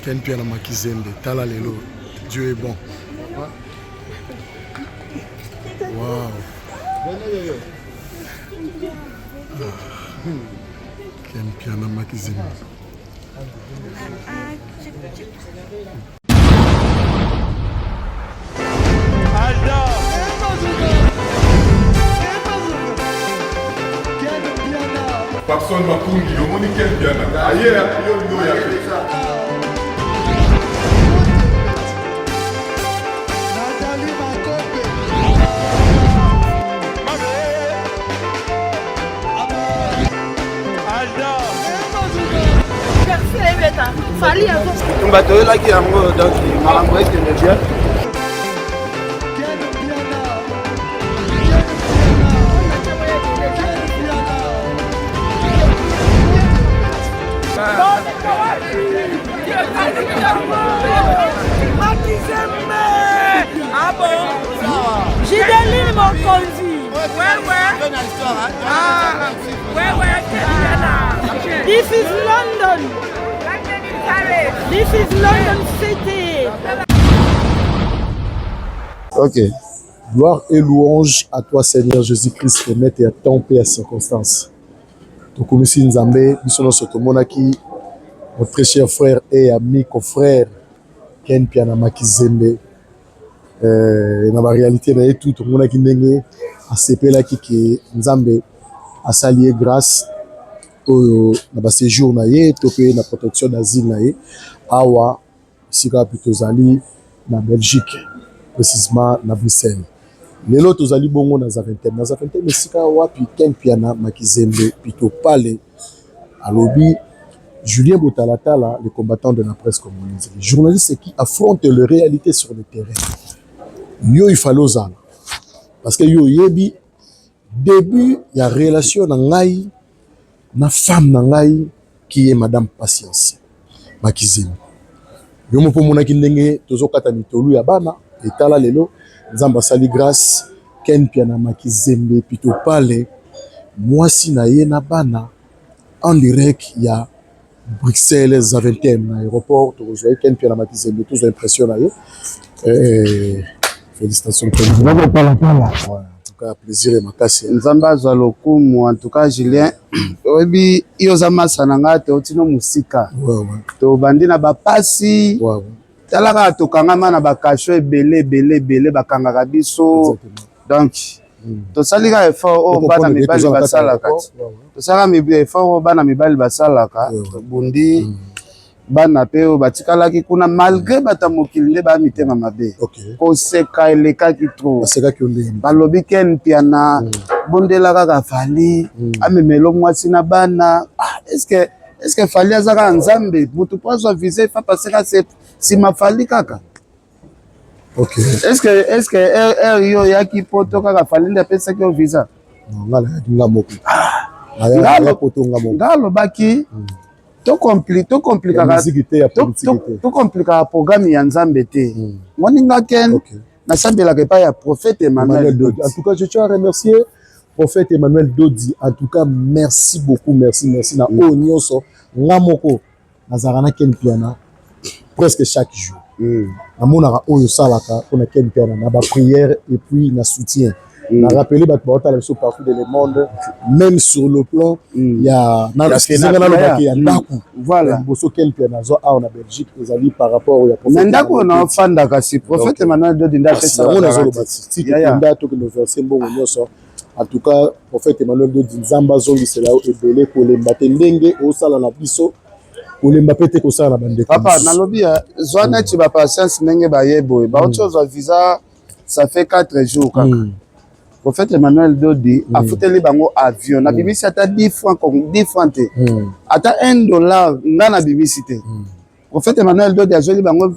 Ken Piana Makizembe, Tala Lelo, Dieu est bon. Wow. Ken Piana Makizembe. Papson Mapungi, au monde Ken Piana. Aïe, on va te la qui a un mot donc malamoué qui me vient. Ah bon? J'ai donné mon conduit. Ouais. Ah, ouais. This is London. This is London City. Ok. Gloire et louange à toi, Seigneur Jésus-Christ, le maître et à temps, paix à circonstances. Tokumisi Nzambe, Bisono Sotomonaki, notre très cher frère et ami, confrère, Ken Piana Makizembe. Dans la réalité, tout le monde qui n'est pas CP qui Nzambe a salié grâce au séjour naie, topé la protection d'asile naie, awa sika plutôt zali na Belgique, précisément na Bruxelles. Les autres zali bongo na Zaventem, mais sika wapi Ken Piana Makizembe plutôt parler à lobby. Julien Botalatala, le combattant de la presse congolaise, les journalistes qui affrontent les réalités sur le terrain. Yo il fallait ça parce que yo yebi début il y a relation na ngai na femme na ngai qui est madame Patience Makizembe. Yo mo pomona ki ndenge tozokata mitolu ya bana etala lelo nzamba sali grâce Ken Piana Makizembe plutôt parler moi si na ye na bana en direct il y a Bruxelles Zaventem aéroport tozoi Ken Piana Makizembe tous l'impression là félicitations pour nous. En tout cas, plaisir et ma casse. Nzamba Zalokumu, en tout cas, Julien. Obi, Iozama Sanangate, Otino Musika. To bandina bapasi. Talaka to kangama na bakasho belé bakangaka biso. Donc, to salika effort o bana mibali basalaka. To salika effort o bana mibali basalaka. Bundi. Bana peo batikala ki kuna malgré batamokilinde ba mitema mabe koseka eleka ki trop baseka ki ondeni balobi Ken Piana bondela kaka fali amemelo mwasi na bana est-ce que fali azaka nzambe mutu pozo viser fa passer si ma fali kaka est-ce que yo yaki poto kaka fali nda pesa ki visa ngala ngamo ngalo baki to compliqué programme ya Nzambe te moninga Ken na sambela ke pa ya prophète Emmanuel Dodi. En tout cas je tiens à remercier prophète Emmanuel Dodi. En tout cas merci beaucoup, merci na onyoso ngamoko nazarana Ken Piana presque chaque jour namona oyo salaka pour na Ken Piana na ba prière et puis na soutien. On a rappelé partout dans le monde, même sur le plan, il y a Ndaku. Voilà. Ken Piana en Belgique, les amis par rapport au prophète. Ndaku on a fan d'Akasi. Prophète Emmanuel Dodi Ndaku ça. En tout cas, prophète Emmanuel Dodi Nzamba Zongi c'est là où est belé pour les mbaté ndenge au sala na biso. Pour les mbaté ko sala na bande. Papa, na lobby Zoana tu vas patience ndenge ba yebo. Ba autre chose visa ça fait 4 jours kaka. Prophète Emmanuel Dodi a foutu les bango avion. Na bimisi ata 10 francs comme 10 francs te. Ata $1 ngana bimisi te. Prophète Emmanuel Dodi a joli bango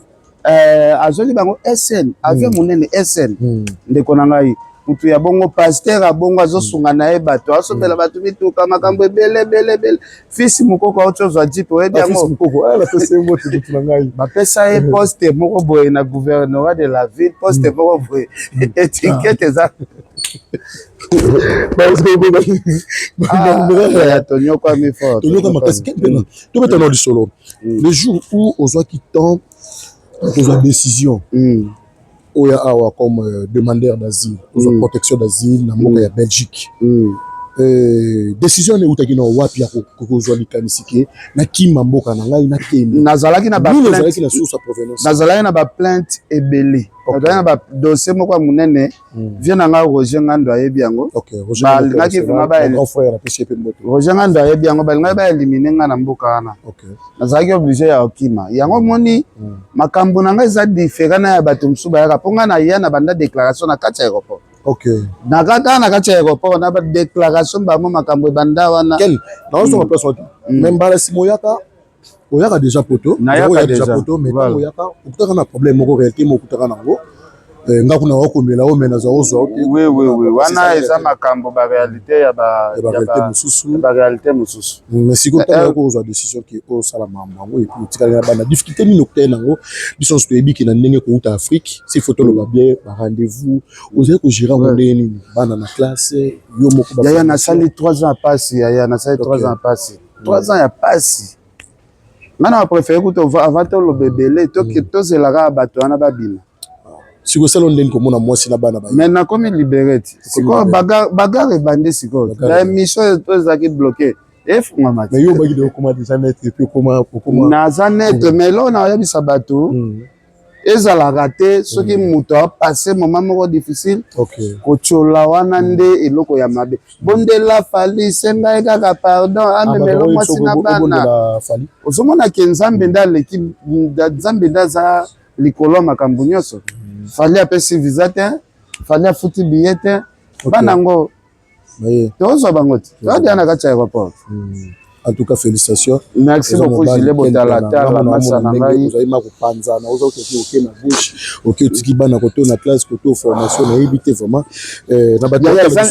SN avion monene SN ndeko na ngai. Mutu ya bongo pasteur a bongo azosunga na ye bato asopela bato bituka makambo ebele fils mukoko autre chose dit pour aider fils mukoko la pesa moto mutu na ngai ba pesa e poste moko boye na gouvernorat de la ville poste moko boye étiquette za parce que Tonio quoi mais fort. Tonio makasi kempena. To mettre dans le solo. Le jour où on soit qui tend aux décision. Oya awa comme demandeur d'asile, aux protection d'asile na mboka ya Belgique. Décision ne utaki na wapi ya kokozwa likanisike na kima mboka na ngai na kemi. Nazalaki na ba plainte na source provenance. Nazalaki na ba plainte ebele. Nazalaki na ba dossier moko munene. Vient na Roger Ngando ayebi yango. OK, Roger grand frère na PCP mboto. Roger Ngando ayebi yango balinga ba éliminer nga na mboka wana. OK. Nazalaki obligé ya okima. Yango moni makambo na ngai za différent na ya bato msuba ya ponga na ya na banda déclaration na kati ya aéroport. OK. Na kati ya aéroport na ba déclaration ba mo makambo banda wana. Quel dans son personne. Même bala simoyaka oyaka déjà poto. Oyaka déjà poto mais quand oyaka okutaka na problème moko réalité moko okutaka nango. Nga kuna wakomela o mena za ozo. Oui wana eza makambo ba réalité ya ba réalité mususu. Mais si ko tala ko ozo décision ki o sala mambo et puis tikala bana difficulté ni nokte nango biso so ebiki na ndenge ko uta Afrique si photo lo ba bien ba rendez-vous ozo ko gira ndenge ni bana na classe yo moko ba. Ya na sali 3 ans passé ya na sali 3 ans passé. 3 ans ya passé. Ngana préféré ko to avant to lo bebele to ki to zelaka bato wana babina. Si vous salon ndeni komona mwasi na bana ba. Mais na comme libéré. C'est quoi bagarre bandé siko. La mission est bloquée. Efuma mati. Mais yo bagi de comment déjà net et puis comment na zanet mais là on a yabi sabato. Ezala raté ce qui muto a passé moment moko difficile. OK. Kochola wana nde eloko ya mabe. Bondela fali senga ekaka pardon amemelo mwasi na bana. Ozomona ke nzambe ndaleki nzambe ndaza likolo makambo nyonso. Fallait apesi visa te, fallait afuti billet te. Banango. Oui. Tozo bangote. Tozo na kati aéroport. En tout cas félicitations. Merci beaucoup Gilles Botalata la massa na ngai. Vous avez ma kopanza na ozo koti OK na bouche. OK tiki bana koto na classe koto formation na éviter vraiment na ba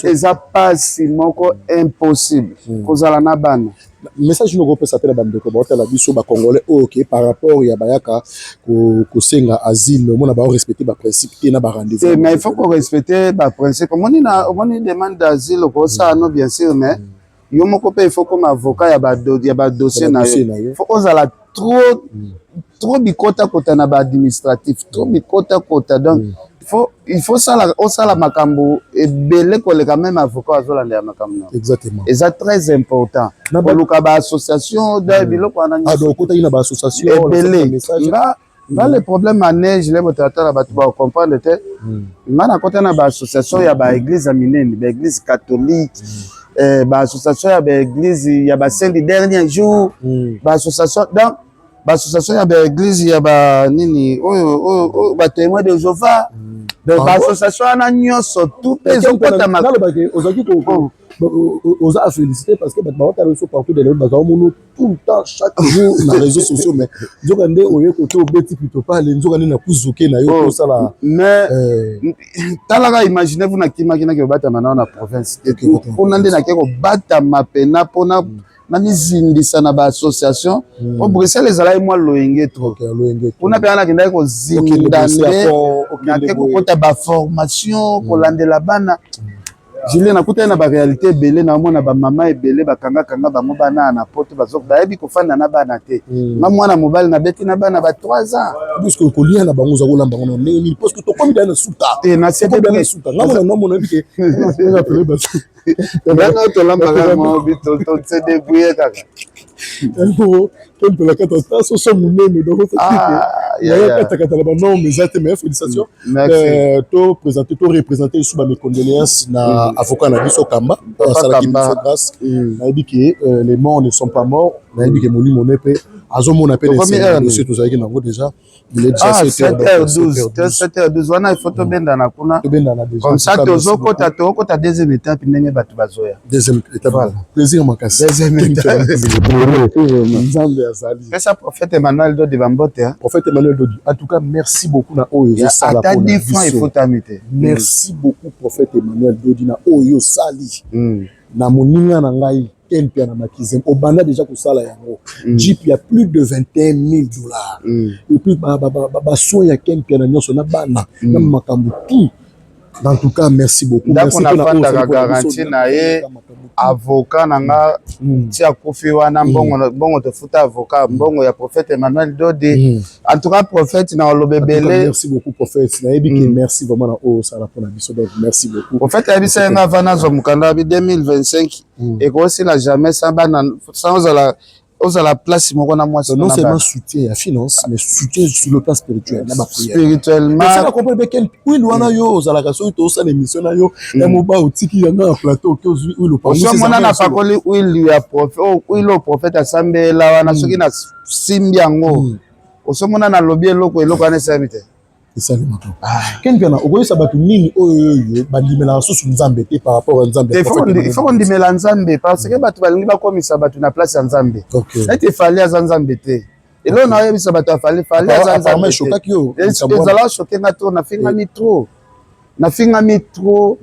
eza pas si moko impossible. Kozala na bana. Message nous repose à la bande de Kobota la biso ba congolais OK par rapport ya bayaka ko senga asile on a ba respecter ba principe et na ba rendez-vous. Mais il faut qu'on respecte ba principe. On y demande d'asile ko ça non bien sûr mais yo moko pe il faut comme avocat ya ba dossier na yo. Faut qu'on la trop bikota kota na ba administratif, trop bikota kota donc il faut ça la makambo et belé ko le quand même avocat azolanda makambo. Exactement. Et ça très important. Pour le ba association de biloko ana. Ah donc kota ina ba association belé. Là le problème à neige les botata la batu ba comprendre te. Ngana kota na ba association ya ba église aminene, ba église catholique. Ba association ya ba église ya ba saint du dernier jour. Ba association donc ba association ya ba église ya ba nini o ba témoin de Jéhovah. Donc l'association a nyonso tout les okota makalo ozaki ko oza féliciter parce que ba ta reçu partout de l'autre bazao mono tout le temps chaque jour na réseaux sociaux mais nzokande oye koto beti plutôt pas les nzokande na kuzuke na yo ça là mais talaka imaginez vous na kimaki na ke bata na province on ande na ke ko bata mapena pona na mizindisa na ba association au Bruxelles ezala moi loyenge trop kuna pe ana kinda ko zindande na ke ko kota ba formation ko landela bana Julien nakuta na ba réalité belé na mona ba mama ebele ba kanga bango bana na poto bazok ba yebi ko fanda na bana te nga mwana mobali na beti na bana ba 3 ans puisque ko lia na bango za kolamba ngono ni parce que to komi dana suta te na sete dana suta nga mona bike na pele ba ndanga to lamba ga mo bito to se débrouiller kaka albo to la kata so so munene donc ya kata ba non mais zate mais félicitations to représenter sous mes condoléances na avocat na biso Kamba ça qui me fait grâce na biki les morts ne sont pas morts na biki moni monepe azomona appelle les dossiers tous avec nango déjà il est déjà 7h12 wana il faut to benda na kuna comme ça tozo kota deuxième étape ndenge batu bazoya deuxième étape plaisir makasi deuxième étape Nzambe azali c'est ça prophète Emmanuel Dodi Bambote prophète Emmanuel Dodi en tout cas merci beaucoup na oyo sala pour la il faut t'amiter merci beaucoup prophète Emmanuel Dodi na oyo sali na moninga na ngai tel pia na makizem obanda déjà kusala yango jeep ya plus de $21,000 et puis ba soin ya ken pia na nyonso na bana na makambo tout En tout cas, merci beaucoup. Merci pour la garantie naie avocat nanga tia kofi wana bongo te futa avocat bongo ya prophète Emmanuel Dodi. En tout cas prophète na lobebele. Merci beaucoup prophète. Na yebi merci vraiment na o sala pour la biso donc merci beaucoup. Prophète ya bisa nga vana zo mukanda bi 2025 et ko aussi la jamais sans la place moko na moi non seulement soutien à finance mais soutien sur le plan spirituel spirituellement ça la comprendre quel oui loana yo za la kaso to ça l'émission na yo ya moba otiki yanga plateau que oui le prophète mona na pakoli oui lui a prophète oui le prophète asambela wana soki na simbi yango osomona na lobby eloko ana samite c'est ça le matin ken kana okoyesa batu nini oyo bandimela susu nzambe te par rapport à nzambe il faut qu'on dimela nzambe parce que batu balingi bakomisa batu na place ya nzambe ete fali aza nzambe te elo na yebisa batu afali aza nzambe ezala choqué na to na finga mitro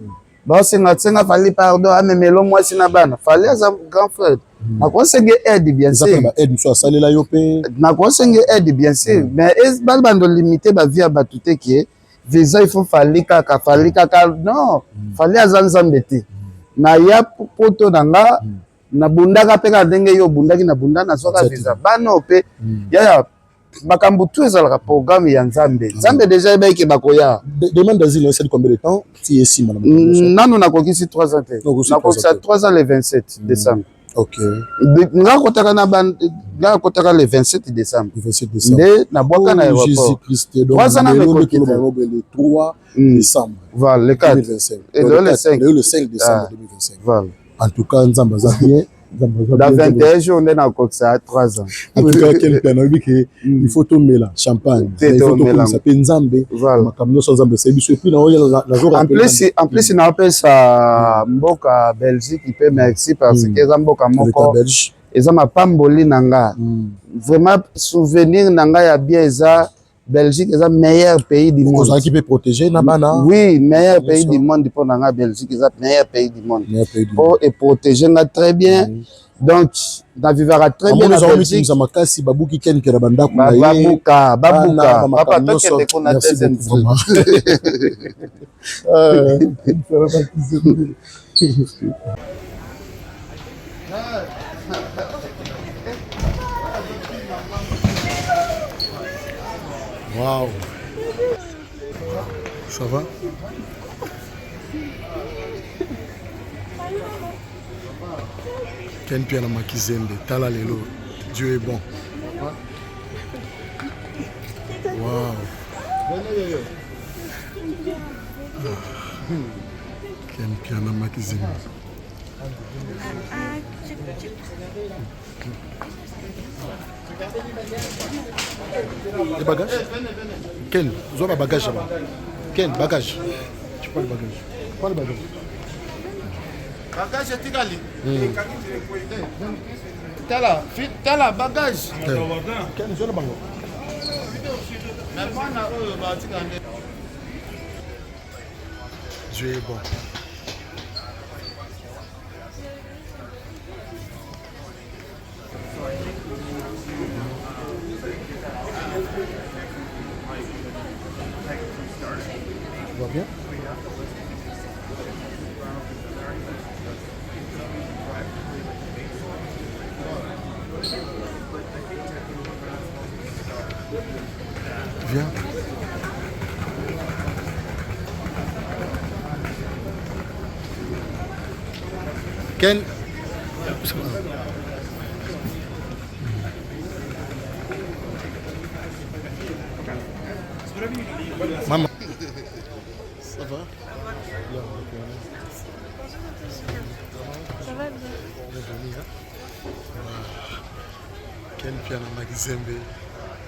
basenga fali pardon amemelo mwasi na bana fali aza grand frère na conseiller aide bien sûr aide so salela yo pe na conseiller aide bien sûr mais bal bando limiter ba vie ba tout que visa il faut fali kaka non fali azanzambe te na ya poto nanga na bundaka pe ka ndenge yo bundaki na bunda na soka visa bano pe ya makambu tout ezalaka programme ya nzambe déjà ebaki bakoya demande d'asile c'est combien de temps si esi madame nanu nakokisi 3 ans te nakokisa 3 ans le 27 décembre. Ok. Nga kotaka le 27 décembre. Nde na bwaka na aéroport. Jésus Christ donc le 3 décembre. Voilà, le 4. Et le 5. Le 5 décembre 2025. Voilà. En tout cas, Nzamba za bien. Dans 21 jours, on est encore ça 3 ans. En tout cas, quelqu'un a dit qu'il faut tomber là, champagne. Il faut tomber là. Ça peut Nzambe. Voilà. En plus, il appelle ça Mboka Belgique, il peut merci parce que ça Mboka Moko. Et ça m'a pas mboli nanga. Vraiment souvenir nanga ya bien ça. Belgique est le meilleur pays du monde. Qui peut protéger Nabana. Oui, meilleur pays du monde pour la Belgique est le meilleur pays du monde. Pour et protéger très bien. Donc, on vivra très bien la Belgique. Babuka. Papa, toi qui es qu'on a Waouh. Ça va? Ken Piana Makizembe, Tala Lelo, Dieu est bon. Waouh. Ken Piana Makizembe. Les bagages? Quel? Vous avez un bagage là-bas? Quel bagage? Tu prends le bagage. Prends le bagage. Bagage Tigali. Tala bagage. Quel? Je le bango. Dieu est bon. Tu vois bien? Viens. Ken? Maman. Ça va? Ça va bien. Ken Piana Makizembe,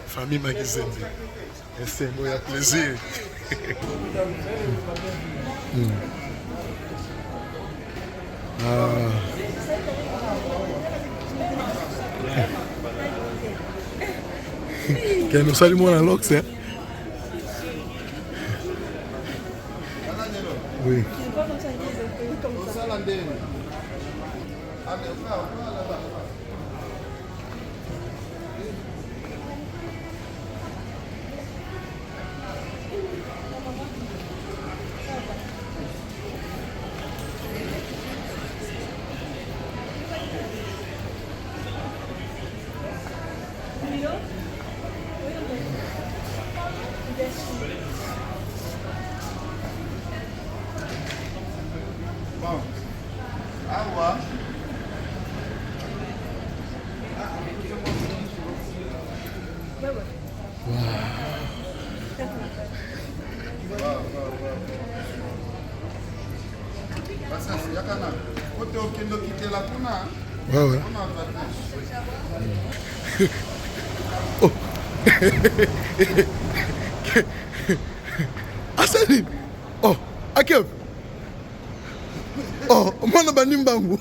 famille Makizembe. C'est un beau plaisir. Ken nous salue moi dans l'ox, hein? Oui. Bon. Awa. Ouais, ouais. Oh. Asaline. Oh, Akep. Oh, mwana banimbangu.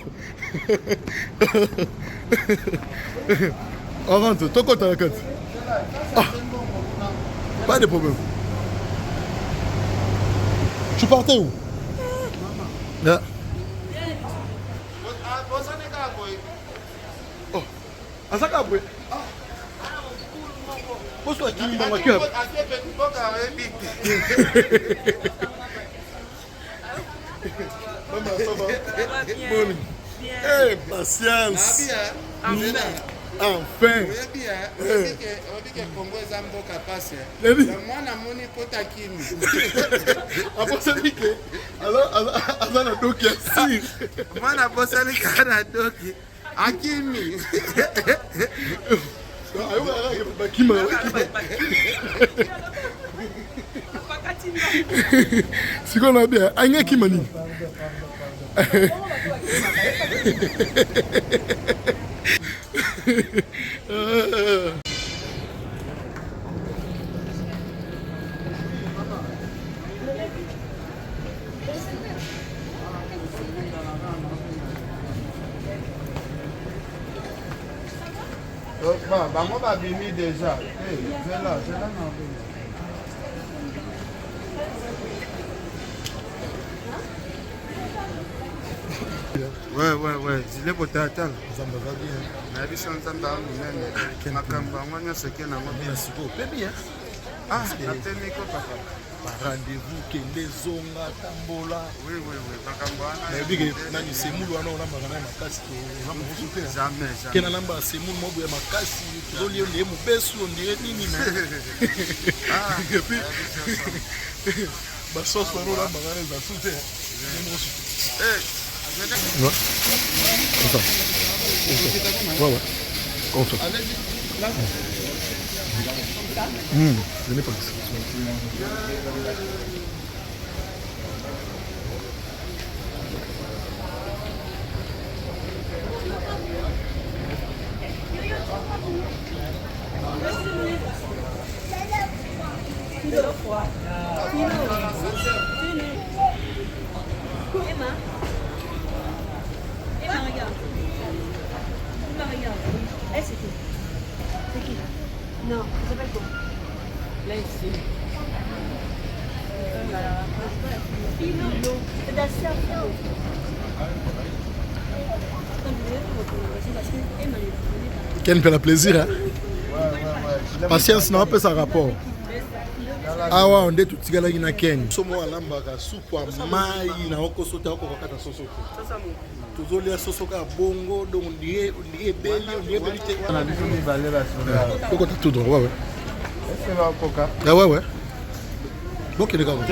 Rentre, toi quand t'as la carte. Ah. Pas de problème. Tu partais où? Là. Oh, Asaka boy. Pose-toi qui m'a marqué. Maman, ça va? Bon. Eh, patience. Enfin. Alors, si on a bien, Anya Kimani. Bango babimi déjà. C'est là, non. Ouais. Je l'ai voté à tel. Rendez-vous kende zonga tambola. Oui. Nani semulu wana ona magana makasi to na mosusu te. Jamais. Kena namba semulu mobu ya makasi to lio ne mu besu ndire nini na. Ba sauce wana ona magana za sute. Ouais. Comme ça. Je n'ai pas ça. Emma, regarde. Elle, c'est qui? C'est qui? Non, ça s'appelle quoi? Là, ici. Philo. C'est la sœur Philo. Ken fait la plaisir, hein? Patience n'a pas sa rapport. Ah ouais, on dit tout ce qu'il y a Ken. Somo alambaka soupe mai na oko sote oko kokata soso. Tozoli ya soso ka bongo donc on dirait beli te. On a dit que nous balais la soirée. Pourquoi tu tout droit ouais. Est-ce que va coca? Ah ouais. Bon qu'il est comme.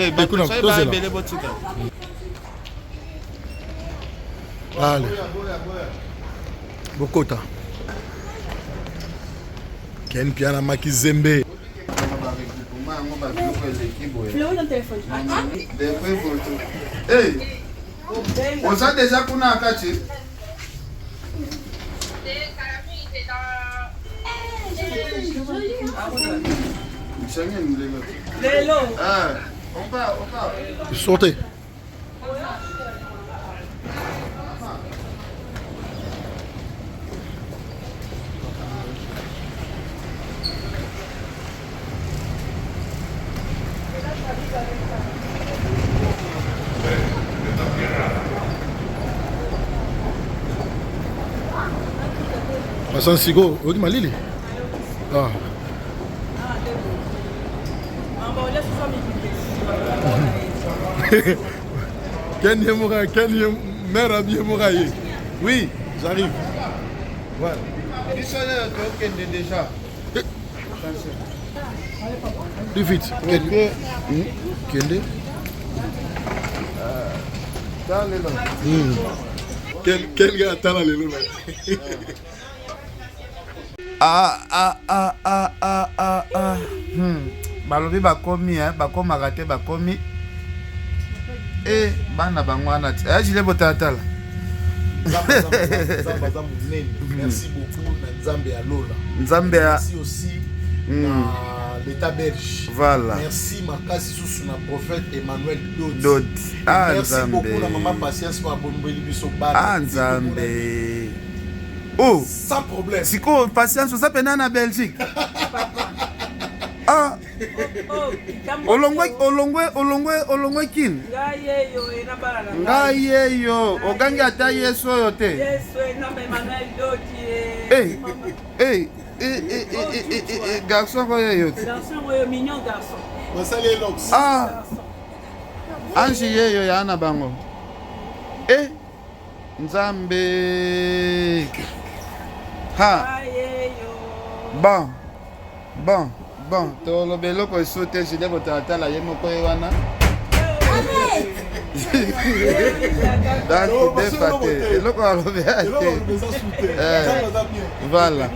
Allez. Bokota. Ken piana makizembe. Flo dans le téléphone. Hey, on sait déjà qu'on a un quartier. On part. Sortez. Masan Sigo, Odi Malili. Ah. Ken Yemoura, mère Abi Yemouraye. Oui, j'arrive. Ouais. Déjà. Attention. Plus vite. Kende. Quel gars attend les lots là? Balobi bakomi bakomaka te bakomi bana bango wana ti ajile botatala. Merci beaucoup Nzambe ya Lola. Nzambe ya merci aussi l'État belge. Voilà. Merci makasi sous na prophète Emmanuel Dod. Merci beaucoup la maman patience pour abonner biso ba. Nzambe. Oh, sans problème. Siko patience ça pena na Belgique. Olongwe kin. Ngaye yo, ogangi ata yeso yo te. Garçon yo te. Garçon mignon garçon. Masali Lox. Anji yo ya na bango. Nzambe. Bon, to belo ko sauter je debo tata la yemo ko wana. Donc défaté. Eloko alobe ate. Voilà.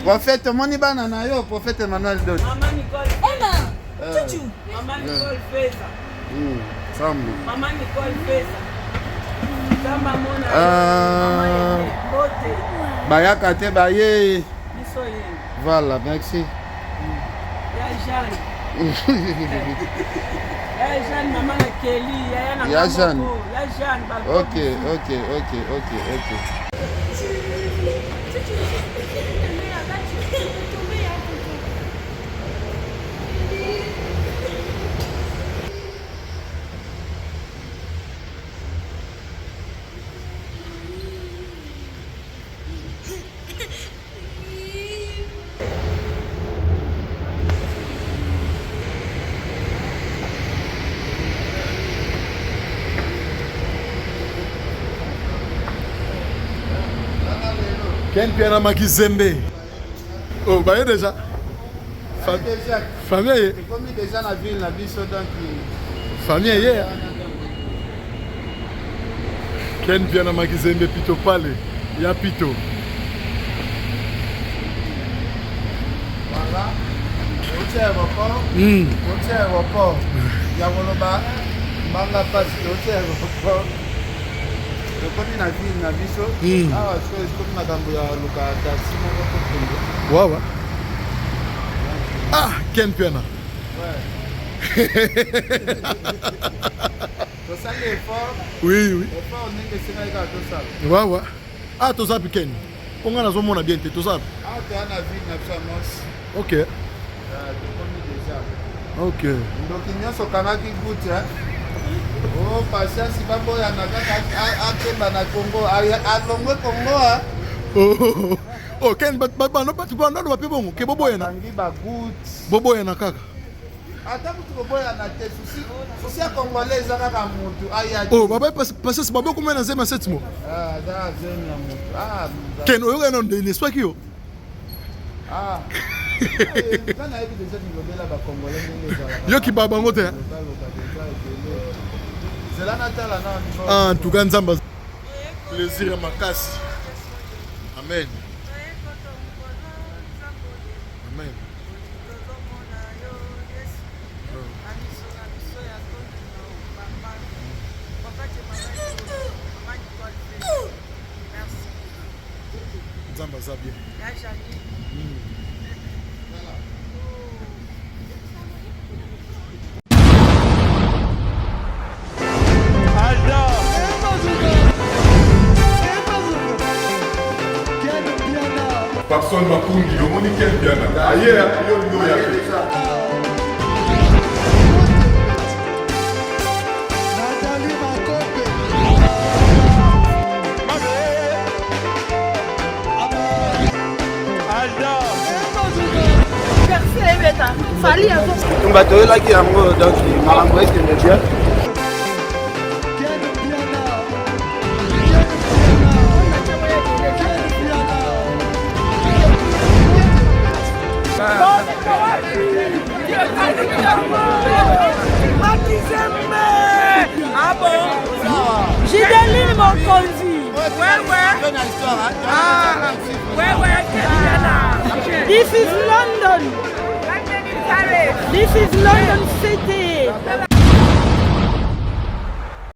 Prophète moni bana na yo, prophète Emmanuel Dot. Maman Nicole. Chuchu. Maman Nicole Feza. Samu. Maman Nicole Feza. Samba mona. Bayaka te baye. Bisoye. Voilà, merci. Jeanne. Jeanne, maman Kelly, Jeanne. Jeanne. Ok. Ken Piana Makizembe. Oh, bah déjà. Famille. Comme déjà la ville, la vie donc. Famille hier. Ken Piana Makizembe Pito Pale. Ya Pito. Voilà. Au aéroport. Au aéroport. Yagoloba. Manga passe au aéroport. Comme na ville na biso comme makambo ya luka taxi moko Wawa. Ken Piana. Ça l'effort. Oui. Effort ninge singa ka to ça. Wawa. To ça Ken. On a zo mona bien to ça. Tu as na ville na Chamos. OK. Déjà. OK. Donc il y a ce kanaki goût Oh, patience, babo ya nakaka akemba na Congo, alongwe Congo Oh, Ken no patu bana no bape bongo, ke bobo yana. Tangi ba good. Bobo yana kaka. Ata mutu bobo yana te susi ya Congolais kaka mutu aya. Oh, baba parce babo kuma na zema setimo. Da zema mutu. Ken oyo no de l'espoir ki yo. Kana hivi déjà ngobela ba Congolais ngele. Yo ki baba ngote. En tout cas, Nzamba. Plaisir à ma casse. Amen. Amen. Nzamba Zabia. Personne m'a pour le monde qui est bien là. Ailleurs, il y a Bato là qui yango donc malambo est bien. Bon Ah bon? Gideline Mokonzi. This is London. This is London City.